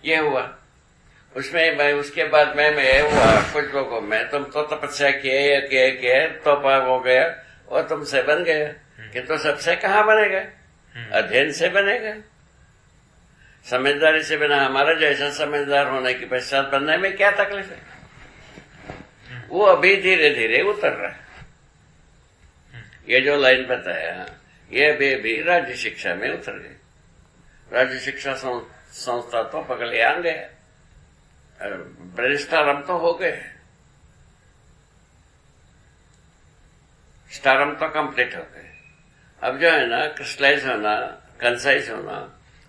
ये हुआ। उसमें मैं उसके बाद में हुआ कुछ लोगों में, तुम तो तपस्या किए तो पाप हो गया और तुमसे बन गया, किंतु सबसे कहाँ बनेगा? अध्ययन से बनेगा, समझदारी से बिना। हमारा जैसा समझदार होने के पश्चात बनने में क्या तकलीफ है? वो अभी धीरे धीरे उतर रहा है। ये जो लाइन बताया ये भी राज्य शिक्षा में उतर गई। राज्य शिक्षा संस्था तो पगलियान गए, ब्रेन तो हो गए, स्टारम तो कंप्लीट हो गए। अब जो है ना क्रिस्टलाइज होना, कंसाइज होना,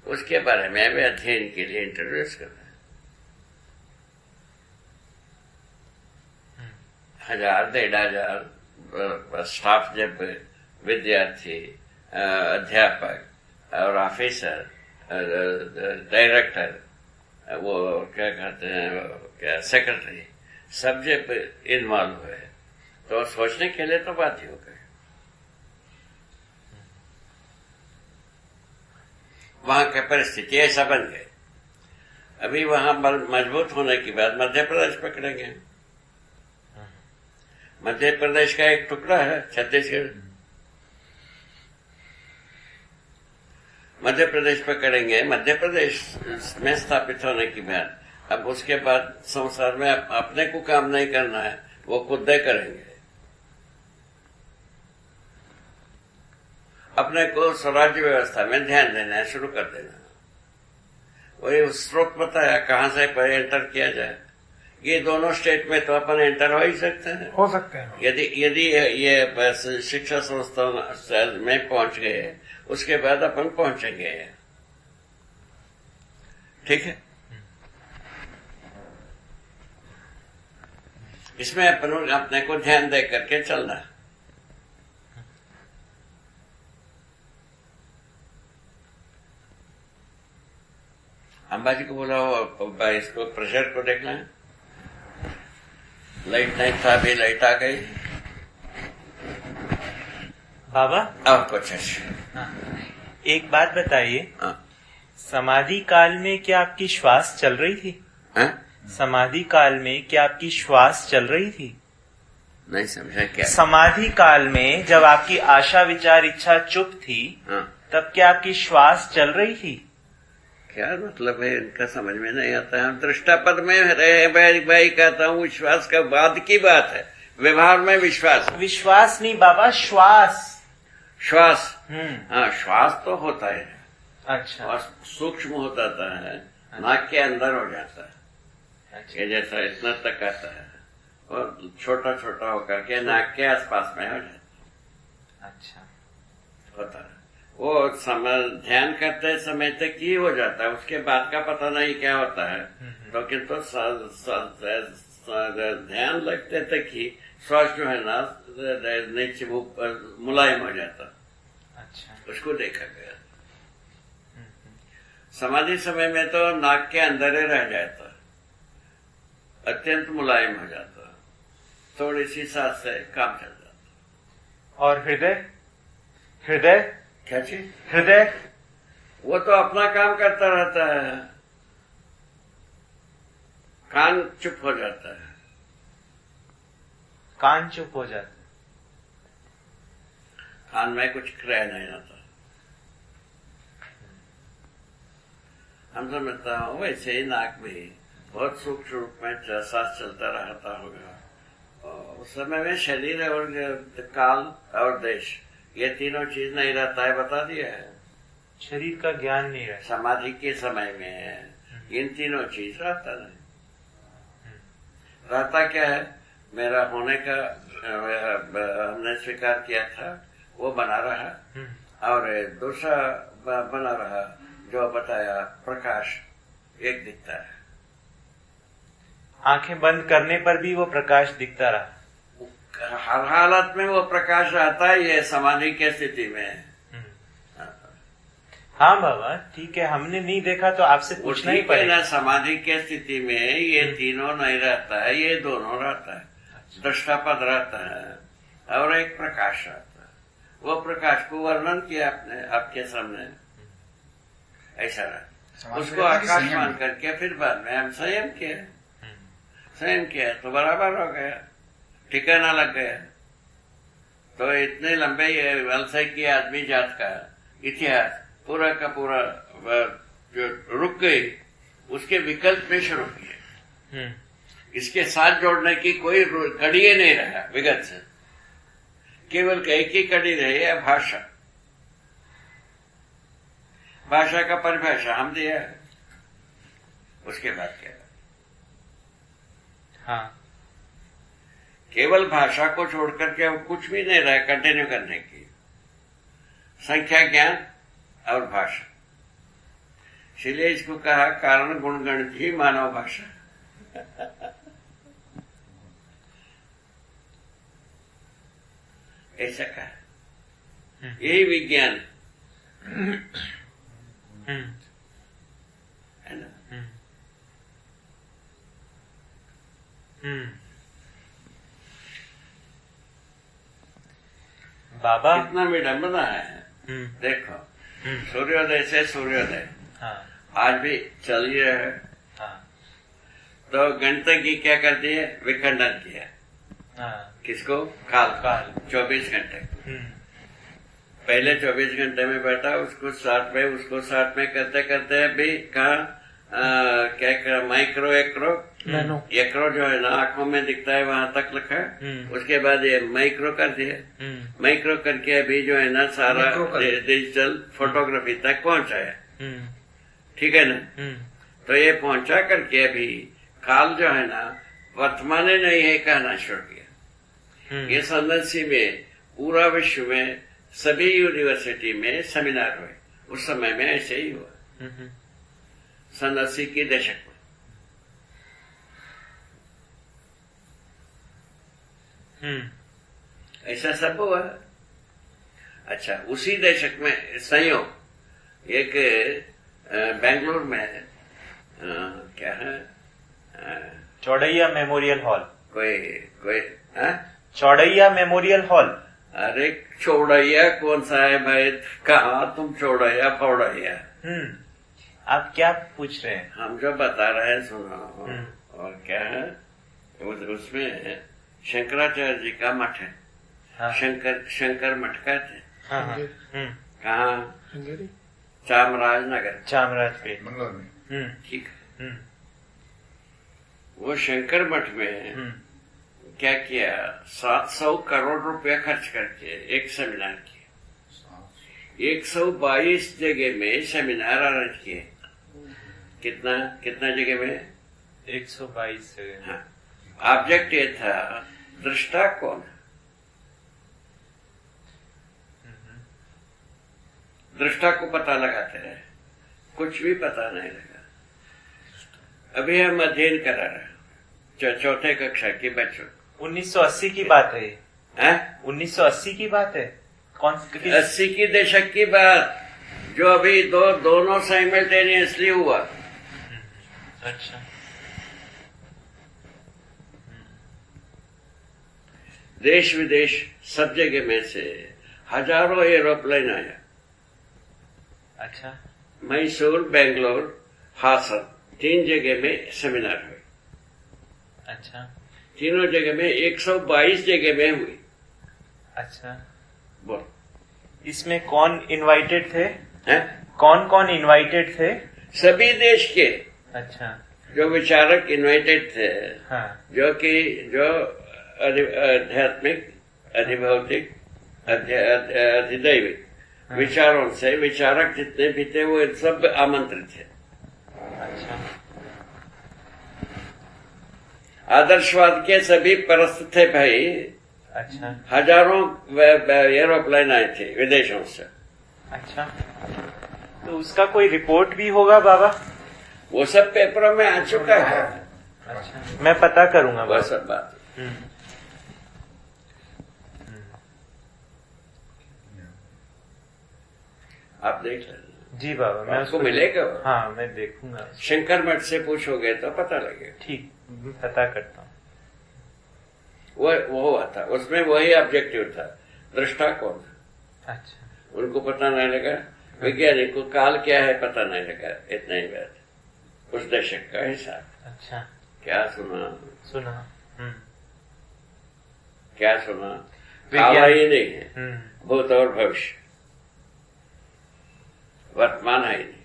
उसके बारे में भी अध्ययन के लिए इंट्रोड्यूस कर रहे हैं। 1000 1500 स्टाफ, जब विद्यार्थी, अध्यापक और ऑफिसर, डायरेक्टर, वो क्या कहते हैं, क्या सेक्रेटरी, सब जब इन्वॉल्व हुए तो सोचने के लिए तो बात ही हो गई। वहां की परिस्थिति ऐसा बन गई। अभी वहां मजबूत होने के बाद मध्य प्रदेश पकड़ेंगे। मध्य प्रदेश का एक टुकड़ा है छत्तीसगढ़, मध्य प्रदेश पकड़ेंगे। मध्य प्रदेश में स्थापित होने के बाद अब उसके बाद संसार में अपने को काम नहीं करना है, वो खुद ही करेंगे। अपने को स्वराज्य व्यवस्था में ध्यान देना शुरू कर देना। वही स्रोत बताया कहां से एंटर किया जाए। ये दोनों स्टेट में तो अपन एंटर हो ही सकते हैं, हो सकते हैं। यदि ये शिक्षा संस्था में पहुंच गए, उसके बाद अपन पहुंचेंगे। ठीक है, इसमें अपन अपने को ध्यान दे करके चलना। अंबाजी को बोला इसको प्रेशर को देखना है। लाइट नहीं था, अभी लाइट आ गई। बाबा और कुछ अच्छा। एक बात बताइए, हाँ। समाधि काल में क्या आपकी श्वास चल रही थी? हाँ? समाधि काल में क्या आपकी श्वास चल रही थी? नहीं समझा क्या? समाधि काल में जब आपकी आशा विचार इच्छा चुप थी, हाँ। तब क्या आपकी श्वास चल रही थी? क्या मतलब है इनका, समझ में नहीं आता है। हम दृष्टापद में रहे भाई कहता हूँ, विश्वास का बाद की बात है, व्यवहार में विश्वास। विश्वास नहीं बाबा, श्वास। श्वास, हाँ, श्वास तो होता है। अच्छा। और सूक्ष्म हो जाता है, नाक के अंदर हो जाता है। अच्छा। ये जैसा इतना तक आता है और छोटा छोटा होकर के नाक के आसपास में हो जाता है। अच्छा, होता है वो ध्यान करते समय तक ही हो जाता है, उसके बाद का पता नहीं क्या होता है। तो किंतु ध्यान लगते तक ही श्वास जो है ना नीचे मुलायम हो जाता। अच्छा, उसको देखा गया। समाधि समय में तो नाक के अंदर ही रह जाता, अत्यंत मुलायम हो जाता, थोड़ी सी सांस से काम चल जाता। और हृदय? हृदय क्या चीज? हृदय वो तो अपना काम करता रहता है, कान चुप हो जाता है। कान चुप हो जाता है, कान में कुछ क्रिया नहीं होता। हम समझता हूँ वैसे ही नाक भी बहुत सूक्ष्म रूप में सांस चलता रहता होगा। उस समय में शरीर और काल और देश, ये तीनों चीज नहीं रहता है, बता दिया है। शरीर का ज्ञान नहीं रहता। समाधि के समय में इन तीनों चीज रहता नहीं। रहता क्या है? मेरा होने का हमने स्वीकार किया था, वो बना रहा, और दूसरा बना रहा जो बताया प्रकाश, एक दिखता है। आंखें बंद करने पर भी वो प्रकाश दिखता रहा। हर हालत में वो प्रकाश रहता है, ये समाधि की स्थिति में। हाँ बाबा ठीक है, हमने नहीं देखा तो आपसे पूछना ही पड़ेगा। समाधि की स्थिति में ये तीनों नहीं रहता है, ये दोनों रहता है। दृष्टापद रहता है और एक प्रकाश रहता है। वो प्रकाश को वर्णन किया आपने, आपके सामने ऐसा रहता। उसको आकाश मान करके फिर बाद में हम संयम किया तो बराबर हो गया, ठिकाना लग गया। तो इतने लंबे वलसई की आदमी जात का इतिहास पूरा का पूरा जो रुक गई, उसके विकल्प में शुरू किए। इसके साथ जोड़ने की कोई कड़ी नहीं रहा विगत से, केवल एक ही कड़ी रही है, भाषा। भाषा का परिभाषा हम दिया है, उसके बाद क्या? हाँ, केवल भाषा को छोड़कर के अब कुछ भी नहीं रहा कंटिन्यू करने की। संख्या, ज्ञान और भाषा, इसलिए इसको कहा कारण गुण गणित ही मानव भाषा। ऐसा कहा, यही विज्ञान है ना। बाबा कितना विडंबना है। देखो, सूर्योदय से सूर्योदय आज भी चल ही रहा है। तो गणित की क्या करती है? विखंडन किया। किसको? काल 24 घंटे। पहले 24 घंटे में बैठा, उसको साथ में करते करते अभी कहा क्या कर माइक्रो एक्रो जो है ना आंखों में दिखता है वहां तक लिखा है। उसके बाद ये माइक्रो कर दिया, माइक्रो करके अभी जो है ना सारा डिजिटल फोटोग्राफी तक पहुंचाया। ठीक है ना। तो ये पहुंचा करके अभी काल जो है ना वर्तमान नहीं है कहना शुरू किया। ये सन्नसी में पूरा विश्व में सभी यूनिवर्सिटी में सेमिनार हुए, उस समय में ऐसे ही हुआ। 80 के दशक में ऐसा सब हुआ। अच्छा, उसी दशक में संयोग एक बेंगलुरु में क्या है चौड़ैया मेमोरियल हॉल, कोई चौड़ैया मेमोरियल हॉल। अरे चौड़ैया कौन सा है भाई? कहा तुम चौड़ैया फौड़ैया? आप क्या पूछ रहे हैं? हम जो बता रहे हैं सुनो। और क्या है उसमें शंकराचार्य जी का मठ है। हाँ। शंकर मठ का थे। कहाँ? चामराजपेट में। ठीक है। वो शंकर मठ में क्या किया? 700 करोड़ रुपया खर्च करके एक सेमिनार किया। 122 जगह में सेमिनार अरेंज किए। कितना जगह में? 122 जगह। हाँ। ऑब्जेक्ट ये था, दृष्टा कौन? दृष्टा को पता लगाते रहे, कुछ भी पता नहीं लगा। अभी हम अध्ययन करा रहे चौथे कक्षा के बच्चों। 1980 की बात है। 1980 की बात है। कौन सी? 80 की दशक की बात, जो अभी दोनों साइमल्टेनियसली हुआ। अच्छा। देश विदेश सब जगह में से हजारों एरोप्लेन आया। अच्छा। मैसूर, बेंगलोर, हासन 3 जगह में सेमिनार हुए। अच्छा। तीनों जगह में 122 जगह में हुई। अच्छा। बोल, इसमें कौन इनवाइटेड थे? कौन इनवाइटेड थे? सभी देश के। अच्छा। जो विचारक इनवाइटेड थे। हाँ। जो आध्यात्मिक, अधिभौतिक, अधिदैविक विचारों से विचारक जितने भी थे वो सब आमंत्रित थे। अच्छा। आदर्शवाद के सभी परस्त थे भाई। अच्छा। हजारों एरोप्लेन आए थे विदेशों से। अच्छा, तो उसका कोई रिपोर्ट भी होगा बाबा? वो सब पेपरों में आ चुका है। अच्छा, मैं पता करूंगा वो सब बात। आप देख लेना। जी बाबा, मैं उसको मिलेगा। हाँ, मैं देखूंगा। शंकर मठ से पूछोगे तो पता लगेगा। ठीक, पता करता हूँ। वो हुआ था, उसमें वही ऑब्जेक्टिव था, दृष्टा कौन? अच्छा। उनको पता नहीं लगा। वैज्ञानिक को काल क्या है पता नहीं लगा, इतना ही बात। उस दशक का हिसाब। अच्छा, क्या सुना? क्या सुना? काल ही नहीं है, भूत और भविष्य, वर्तमान है ही नहीं।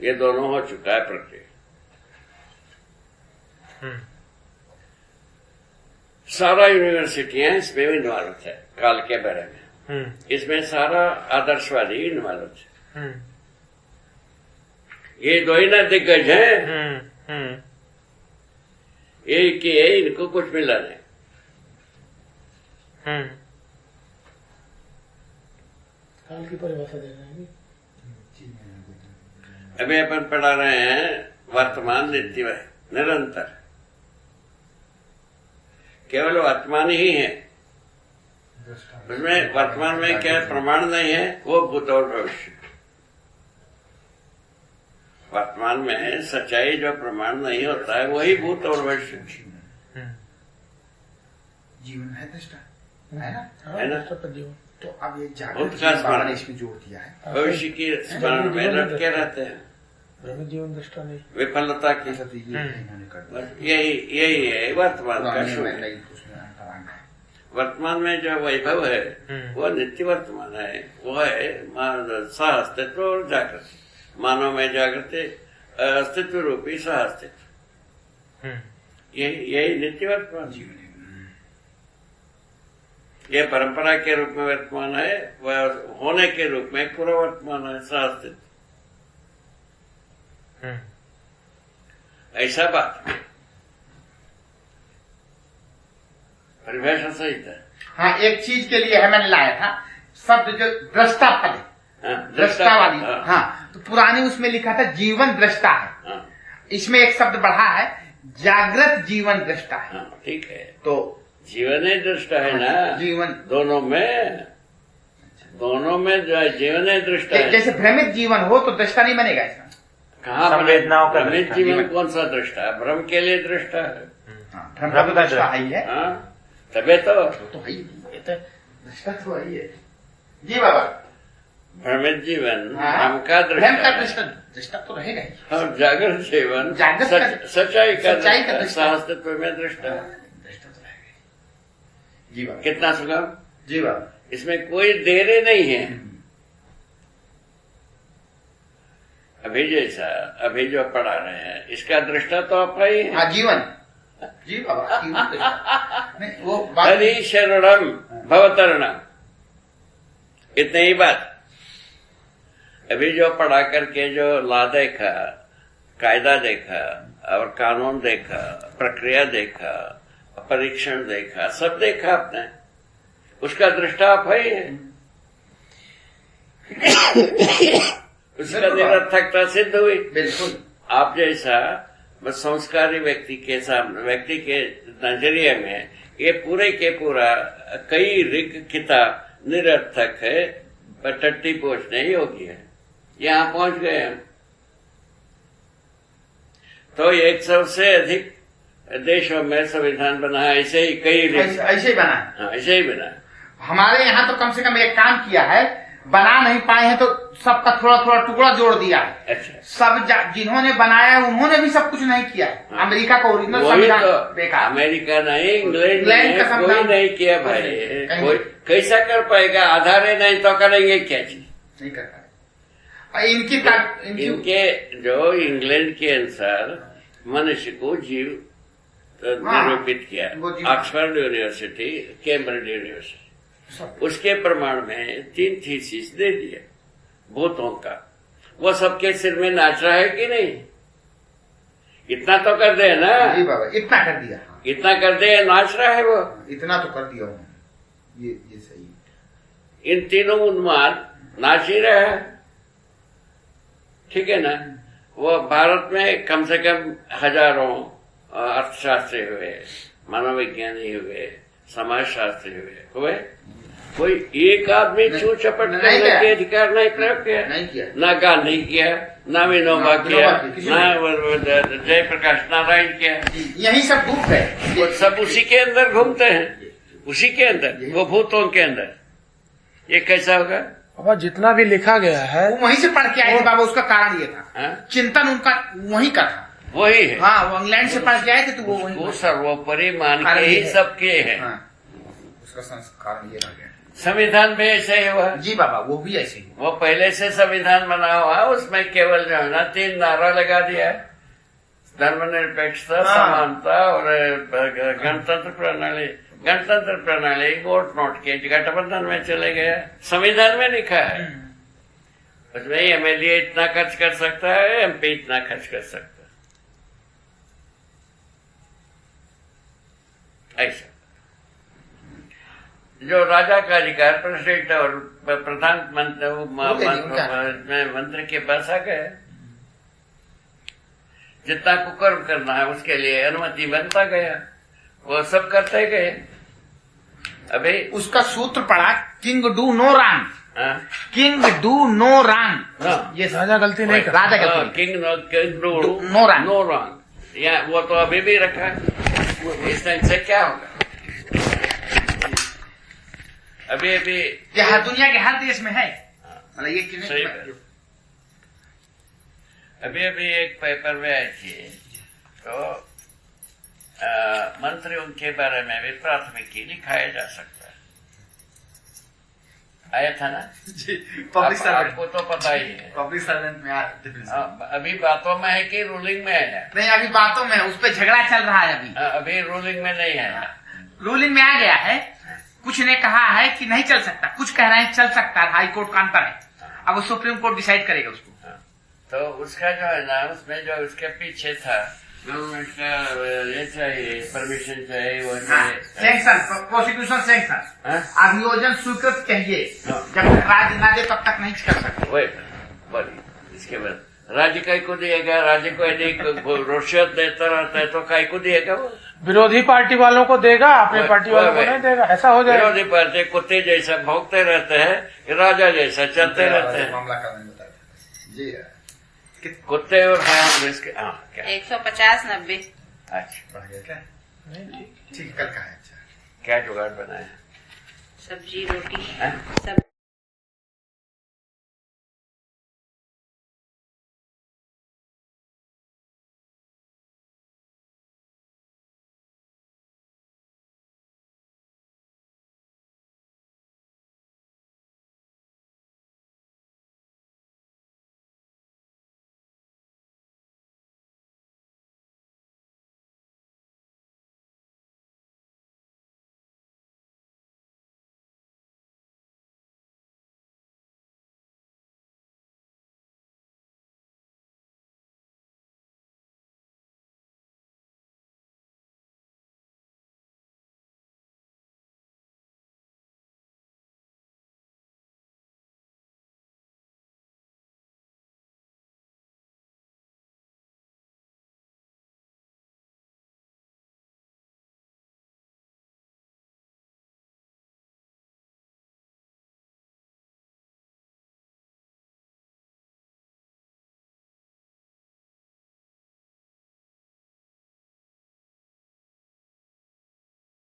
ये दोनों हो चुका है प्रक्रिया। सारा यूनिवर्सिटियां इसमें इन्वॉल्व है काल के बारे में। इसमें सारा आदर्शवादी इन्वॉल्व है। ये दो ही ना दिग्गज हैं, एक ही है, इनको कुछ मिला नहीं। काल की परिभाषा दे रहे हैं। अभी अपन पढ़ा रहे हैं वर्तमान नित्य निरंतर, केवल वर्तमान ही है, उसमें वर्तमान में क्या प्रमाण नहीं है, वो भूत और भविष्य। वर्तमान में सच्चाई जो प्रमाण नहीं होता है वही भूत और भविष्य। जीवन है दृष्टा, है ना? है ना? जीवन तो अब ये भूत जागृत का जीवन बाबा ने स्मरण, इसमें जोड़ दिया है। भविष्य की स्मरण में रटके रहते हैं, भ्रमित जीवन दृष्टा नहीं, विफलता की। ऐसा तो ये इन्होंने कर दिया। बस यही है वर्तमान का पुराने शुभ। में नहीं, उसमें अंतरांग है। वर्तमान में जो वैभव है वो नित्य वर्तमान है, वो है सह-अस्तित्व और जागृति। मानव में जागृति, अस्तित्व रूपी सह-अस्तित्व, यही नित्य वर्तमान जीवन है। ये परंपरा के रूप में वर्तमान है, वह होने के रूप में पूरा वर्तमान है, सह-अस्तित्व। ऐसा बात परिभाषा सही था। हाँ, एक चीज के लिए है मैंने लाया था शब्द जो दृष्टा फल है, दृष्टा वाली। हाँ, तो पुराने उसमें लिखा था जीवन दृष्टा है, इसमें एक शब्द बढ़ा है जागृत जीवन दृष्टा है। ठीक है, तो जीवन ही दृष्टा है ना, जीवन दोनों में जो है जीवन ही दृष्टा है। जैसे भ्रमित जीवन हो तो दृष्टा नहीं बनेगा इसमें। कहाँ संवेदनाओं का भ्रमित जीवन कौन सा दृष्टा है? भ्रम के लिए दृष्टा है। भ्रम का दृष्टा ही है, तबे तो है ही, दृष्टा तो है ही है। जी बाबा, भ्रमित जीवन हाँ, भ्रम का दृष्टा, दृष्टा तो रहेगा ही। और जागृत जीवन सच्चाई का अस्तित्व में दृष्टा है। दृष्टा तो रहेगा ही। जी बाबा, कितना सुगम। जी बाबा, इसमें कोई देरी नहीं है। अभी जैसा अभी जो पढ़ा रहे हैं इसका दृष्टा तो आप ही है। हाँ, जीवन। जी बाबा, जीवन दृष्टा। नहीं, वो बात हरि शरणम भवतरणम, इतनी ही बात। अभी जो पढ़ा करके जो ला देखा, कायदा देखा और कानून देखा, प्रक्रिया देखा, परीक्षण देखा, सब देखा आपने, उसका दृष्टा आप ही है। उसका निरर्थकता सिद्ध हुई। बिल्कुल। आप जैसा बस संस्कारी व्यक्ति के सामने, व्यक्ति के नजरिए में ये पूरे के पूरा कई ऋग किताब निरर्थक है, टट्टी पहुंचने योग्य है। यहां पहुंच गए हम तो 100 से अधिक देशों में संविधान बना है, ऐसे ही कई ऐसे ही बना है। हाँ, ऐसे ही बना है। हमारे यहाँ तो कम से कम एक काम किया है, बना नहीं पाए हैं तो सबका थोड़ा थोड़ा टुकड़ा जोड़ दिया है। अच्छा, सब जिन्होंने बनाया है उन्होंने भी सब कुछ नहीं किया है। हाँ। अमेरिका का ओरिजिनल वही संविधान तो बेकार। अमेरिका नहीं, इंग्लैंड इंग्लैंड का ने कोई संविधान नहीं किया भाई। कहीं कोई कैसा कर पाएगा? आधार नहीं तो करेंगे क्या चीज? नहीं कर पाए। इनके जो इंग्लैंड के अनुसार मनुष्य को जीव निरूपित किया, ऑक्सफोर्ड यूनिवर्सिटी, कैम्ब्रिज यूनिवर्सिटी, उसके प्रमाण में 3 थीसिस दे दिए भूतों का। वो सबके सिर में नाच रहा है कि नहीं? इतना तो कर दे ना। जी बाबा, इतना कर दिया। इतना कर दे, नाच रहा है वो। इतना तो कर दिया उन्होंने। ये सही। इन तीनों उन्माद नाच ही रहा है, ठीक है ना। वो भारत में कम से कम हजारों अर्थशास्त्री हुए, मनोविज्ञानी हुए, समाजशास्त्री हुए, कोई एक आदमी छू चपट करने के अधिकार नहीं प्रयोग किया। नहीं किया। ना गांधी किया, ना विनोबा किया, ना जयप्रकाश नारायण किया। यही सब डूब गए। वो सब उसी के अंदर घूमते हैं। उसी के अंदर, वो भूतों के अंदर। ये कैसा होगा? बाबा जितना भी लिखा गया है वो वहीं से पढ़ के आए थे बाबा, उसका कारण ये था। हाँ? चिंतन उनका वहीं का था। वही है। हाँ, वो इंग्लैंड से पढ़ के आए थे, तो वो वहीं वो सर्वोपरि मान कारण के ये ही है। सबके है। हाँ, उसका संस्कार ये रह गया। संविधान भी ऐसे ही हुआ। जी बाबा, वो भी ऐसे ही। वो पहले से संविधान बना हुआ है, उसमें केवल जो है ना 3 नारा लगा दिया है, धर्मनिरपेक्षता, समानता और गणतंत्र प्रणाली। गणतंत्र प्रणाली वोट नोट के गठबंधन में चले गए। संविधान में लिखा है उसमें एमएलए इतना खर्च कर सकता है, एमपी इतना खर्च कर सकता है। ऐसा जो राजा का अधिकार प्रेसिडेंट और प्रधानमंत्री मंत्री के पास आ गए, जितना कुकर्म करना है उसके लिए अनुमति बनता गया, वो सब करते गए। अभी उसका सूत्र पढ़ा, किंग डू नो रॉन्ग, हाँ? King do no wrong. हाँ। ये राजा गलती नहीं कर, राजा गलती king do no wrong. No wrong, या वो तो अभी भी रखा है। इस टाइम से क्या होगा? अभी ये हर दुनिया के हर देश में है। मतलब ये सही बात। अभी एक पेपर में आई थी, तो मंत्रियों के बारे में भी प्राथमिकी लिखाया जा सकता है। आया था ना जी, पब्लिक सर्वेंट। आपको तो पता ही है। पब्लिक सर्वेंट में अभी बातों में है कि रूलिंग में है? नहीं, अभी बातों में, उस पर झगड़ा चल रहा है अभी। अभी रूलिंग में नहीं है। रूलिंग में आ गया है। कुछ ने कहा है कि नहीं चल सकता, कुछ कह रहे हैं चल सकता है। हाई कोर्ट का अंतर है, अब वो सुप्रीम कोर्ट डिसाइड करेगा उसको। तो उसका जो है ना, उसमें जो उसके पीछे था, गवर्नमेंट का ये चाहिए, परमिशन चाहिए, वो चाहिए, सैंक्शन, प्रोसिक्यूशन सैंक्शन, अभियोजन स्वीकृत चाहिए। जब तक राज्य ना दे तब तक नहीं कर सकते। वही बोलिए। इसके बाद राज्य कई को दिएगा, राज्य को यदि रुश्वत देता रहता है तो कई को दिएगा? वो विरोधी पार्टी वालों को देगा, अपने पार्टी वालों को नहीं देगा, ऐसा हो जाएगा। विरोधी पार्टी कुत्ते जैसा भौंकते रहते हैं, राजा जैसा चलते रहते हैं। मामला का मैंने बताया जी। कुत्ते और इसके 150-90। अच्छा, बढ़ गया क्या? ठीक, कल का है। अच्छा, क्या जुगाड़ बनाया? सब्जी रोटी हैं? सब